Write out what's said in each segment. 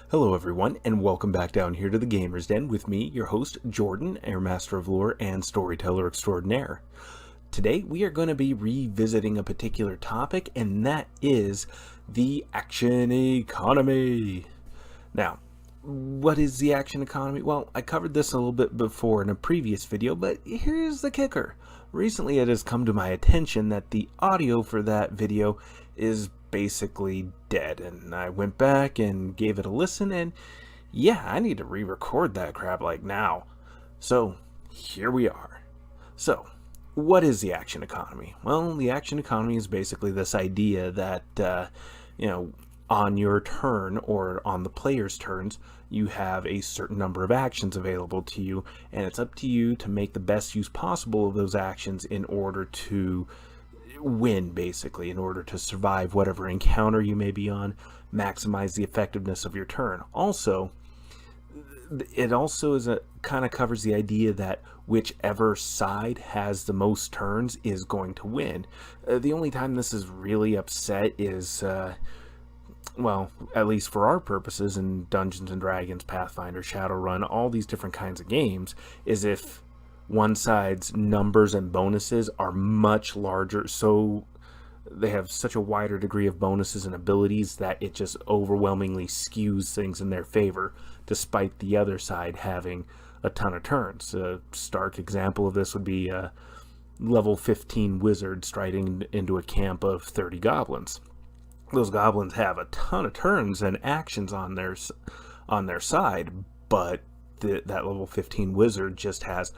Hello everyone, and welcome back down here to the Gamer's Den with me, your host, Jordan, Air Master of Lore and Storyteller Extraordinaire. Today we are going to be revisiting a particular topic, and that is the action economy. Now, what is the action economy? Well, I covered this a little bit before in a previous video, but here's the kicker. Recently it has come to my attention that the audio for that video is basically dead, and I went back and gave it a listen, and yeah, I need to re-record that crap like now. So here we are. So what is the action economy? Well, the action economy is basically this idea that on your turn or on the player's turns, you have a certain number of actions available to you, and it's up to you to make the best use possible of those actions in order to win, basically, in order to survive whatever encounter you may be on, maximize the effectiveness of your turn. Also, it also is kind of covers the idea that whichever side has the most turns is going to win. The only time this is really upset is well, at least for our purposes in Dungeons & Dragons, Pathfinder, Shadowrun, all these different kinds of games, is if one side's numbers and bonuses are much larger, so they have such a wider degree of bonuses and abilities that it just overwhelmingly skews things in their favor, despite the other side having a ton of turns. A stark example of this would be a level 15 wizard striding into a camp of 30 goblins. Those goblins have a ton of turns and actions on their side, but that level 15 wizard just has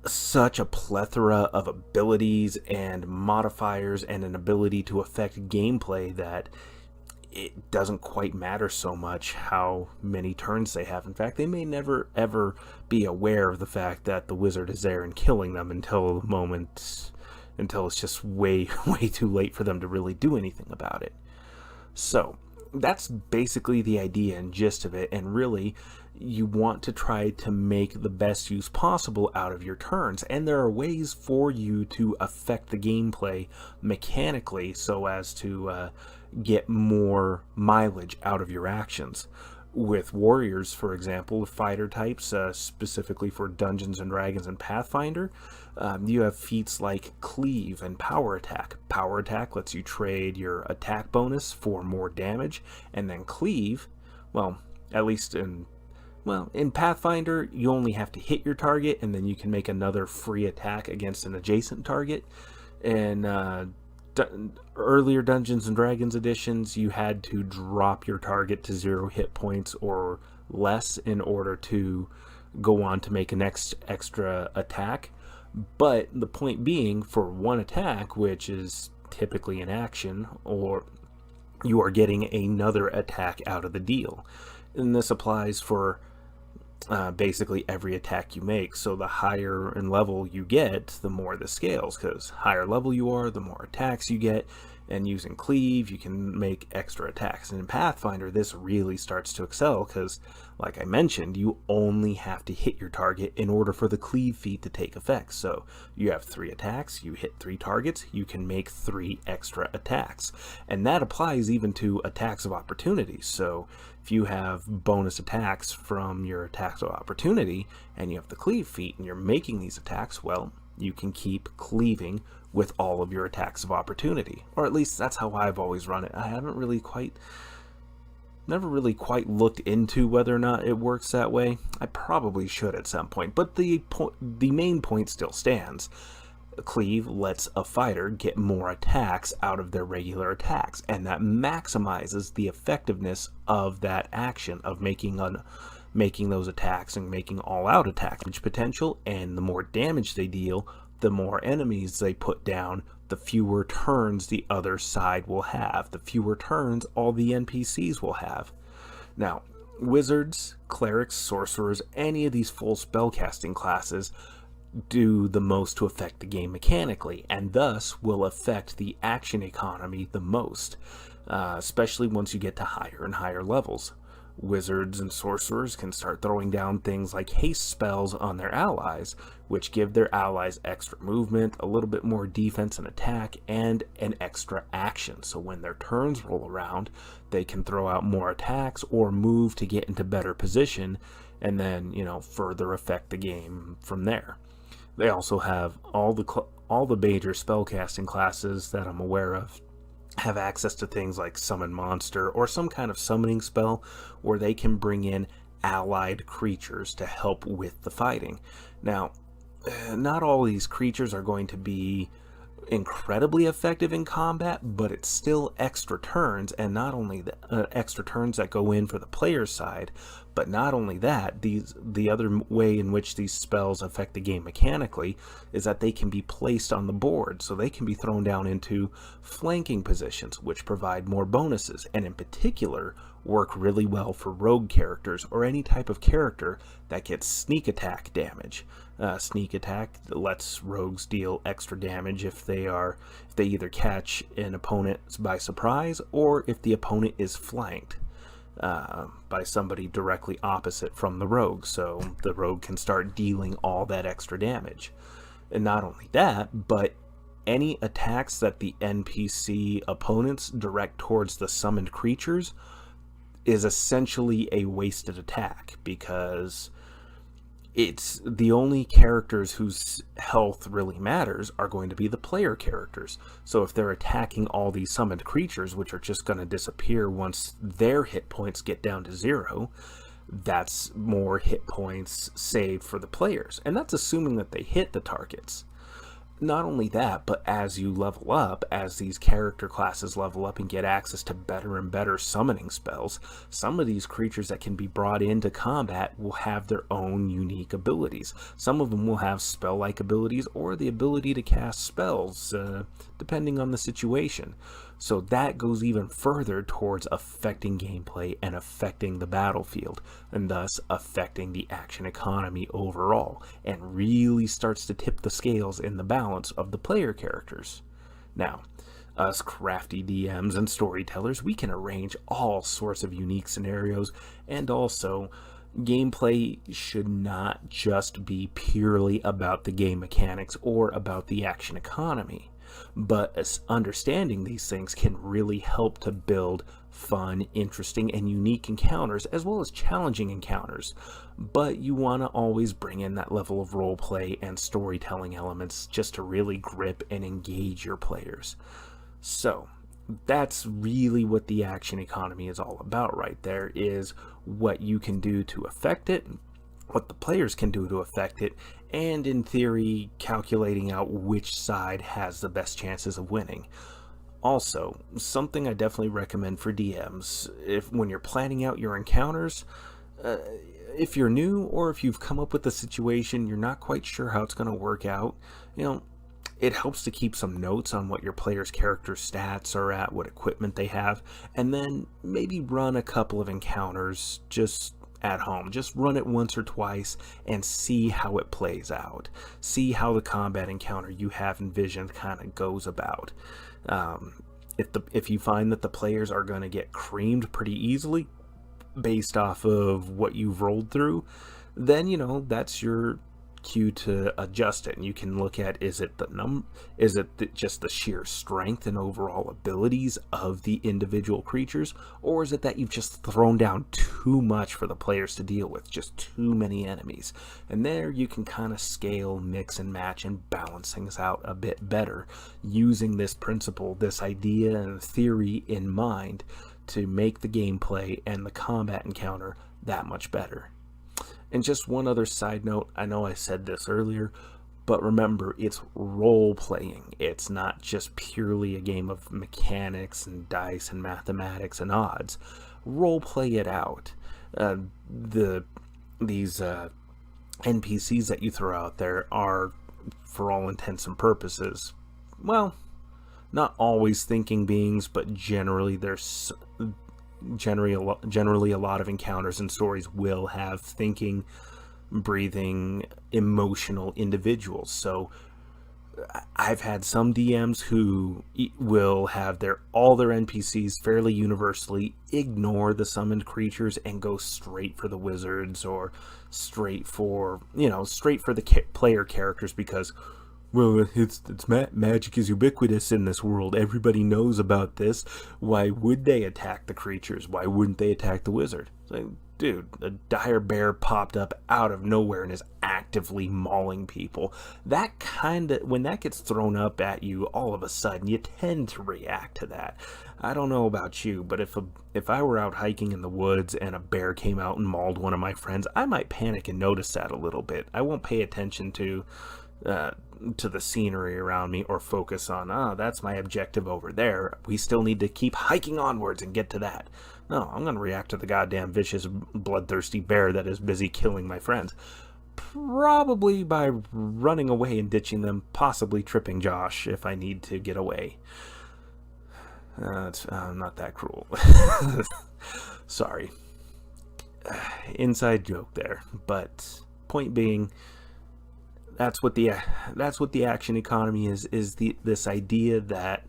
such a plethora of abilities and modifiers and an ability to affect gameplay that it doesn't quite matter so much how many turns they have. In fact, they may never ever be aware of the fact that the wizard is there and killing them until it's just way too late for them to really do anything about it. So that's basically the idea and gist of it, and really you want to try to make the best use possible out of your turns, and there are ways for you to affect the gameplay mechanically so as to get more mileage out of your actions. With warriors, for example, fighter types, specifically for Dungeons & Dragons and Pathfinder, you have feats like Cleave and Power Attack. Power Attack lets you trade your attack bonus for more damage, and then Cleave, well, at least in Pathfinder, you only have to hit your target, and then you can make another free attack against an adjacent target. And earlier Dungeons & Dragons editions, you had to drop your target to 0 hit points or less in order to go on to make an extra attack. But the point being, for one attack, which is typically an action, or you are getting another attack out of the deal. And this applies for basically every attack you make. So the higher in level you get, the more this scales, because higher level you are, the more attacks you get, and using Cleave you can make extra attacks. And in Pathfinder this really starts to excel, because like I mentioned, you only have to hit your target in order for the Cleave feat to take effect. So you have 3 attacks, you hit 3 targets, you can make 3 extra attacks, and that applies even to attacks of opportunity. So if you have bonus attacks from your attacks of opportunity and you have the Cleave feat and you're making these attacks, well, you can keep cleaving with all of your attacks of opportunity. Or at least that's how I've always run it. I haven't never really quite looked into whether or not it works that way. I probably should at some point, but the main point still stands. Cleave lets a fighter get more attacks out of their regular attacks, and that maximizes the effectiveness of that action of making those attacks and making all-out attack potential. And the more damage they deal, the more enemies they put down, the fewer turns the other side will have, the fewer turns all the NPCs will have. Now, wizards, clerics, sorcerers, any of these full spellcasting classes do the most to affect the game mechanically, and thus will affect the action economy the most, especially once you get to higher and higher levels. Wizards and sorcerers can start throwing down things like haste spells on their allies, which give their allies extra movement, a little bit more defense and attack, and an extra action. So when their turns roll around, they can throw out more attacks or move to get into better position, and then, further affect the game from there. They also have all the major spellcasting classes that I'm aware of have access to things like summon monster or some kind of summoning spell where they can bring in allied creatures to help with the fighting. Now, not all these creatures are going to be incredibly effective in combat, but it's still extra turns, and not only the extra turns that go in for the player's side, but not only that, the other way in which these spells affect the game mechanically is that they can be placed on the board, so they can be thrown down into flanking positions, which provide more bonuses, and in particular work really well for rogue characters or any type of character that gets sneak attack damage. Sneak attack lets rogues deal extra damage if they either catch an opponent by surprise or if the opponent is flanked by somebody directly opposite from the rogue, so the rogue can start dealing all that extra damage. And not only that, but any attacks that the NPC opponents direct towards the summoned creatures is essentially a wasted attack, because it's the only characters whose health really matters are going to be the player characters. So if they're attacking all these summoned creatures, which are just going to disappear once their hit points get down to 0, that's more hit points saved for the players. And that's assuming that they hit the targets. Not only that, but as you level up, as these character classes level up and get access to better and better summoning spells, some of these creatures that can be brought into combat will have their own unique abilities. Some of them will have spell-like abilities or the ability to cast spells, depending on the situation. So that goes even further towards affecting gameplay and affecting the battlefield, and thus affecting the action economy overall, and really starts to tip the scales in the balance of the player characters. Now, us crafty DMs and storytellers, we can arrange all sorts of unique scenarios, and also gameplay should not just be purely about the game mechanics or about the action economy. But understanding these things can really help to build fun, interesting, and unique encounters, as well as challenging encounters. But you want to always bring in that level of roleplay and storytelling elements just to really grip and engage your players. So that's really what the action economy is all about right there, is what you can do to affect it, what the players can do to affect it, and in theory, calculating out which side has the best chances of winning. Also, something I definitely recommend for DMs, when you're planning out your encounters, if you're new or if you've come up with a situation you're not quite sure how it's going to work out, it helps to keep some notes on what your player's character stats are at, what equipment they have, and then maybe run a couple of encounters just at home. Just run it once or twice and see how it plays out. See how the combat encounter you have envisioned kind of goes about. If you find that the players are going to get creamed pretty easily based off of what you've rolled through, then that's your cue to adjust it, and you can look at, is it just the sheer strength and overall abilities of the individual creatures, or is it that you've just thrown down too much for the players to deal with, just too many enemies? And there you can kind of scale, mix and match, and balance things out a bit better using this principle, this idea and theory in mind, to make the gameplay and the combat encounter that much better. And just one other side note, I know I said this earlier, but remember, it's role-playing. It's not just purely a game of mechanics and dice and mathematics and odds. Role-play it out. These NPCs that you throw out there are, for all intents and purposes, well, not always thinking beings, but generally a lot of encounters and stories will have thinking, breathing, emotional individuals. So I've had some DMs who will have all their NPCs fairly universally ignore the summoned creatures and go straight for the wizards, or straight for the player characters, because, well, magic is ubiquitous in this world. Everybody knows about this. Why would they attack the creatures? Why wouldn't they attack the wizard? It's like, dude, a dire bear popped up out of nowhere and is actively mauling people. When that gets thrown up at you, all of a sudden, you tend to react to that. I don't know about you, but if I were out hiking in the woods and a bear came out and mauled one of my friends, I might panic and notice that a little bit. I won't pay attention to the scenery around me, or focus on, that's my objective over there. We still need to keep hiking onwards and get to that. No, I'm going to react to the goddamn vicious, bloodthirsty bear that is busy killing my friends. Probably by running away and ditching them, possibly tripping Josh if I need to get away. I'm not that cruel. Sorry. Inside joke there. But point being, that's what the action economy is this idea that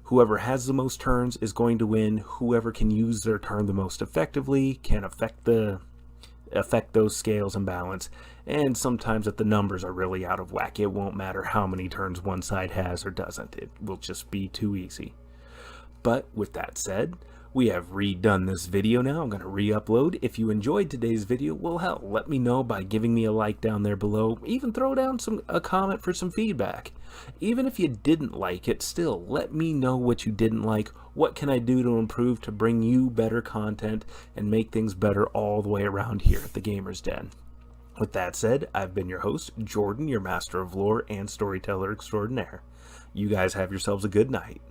whoever has the most turns is going to win. Whoever can use their turn the most effectively can affect those scales and balance. And sometimes if the numbers are really out of whack, it won't matter how many turns one side has or doesn't. It will just be too easy. But with that said, we have redone this video now. I'm going to re-upload. If you enjoyed today's video, well, hell, let me know by giving me a like down there below. Even throw down a comment for some feedback. Even if you didn't like it, still, let me know what you didn't like. What can I do to improve to bring you better content and make things better all the way around here at the Gamer's Den? With that said, I've been your host, Jordan, your master of lore and storyteller extraordinaire. You guys have yourselves a good night.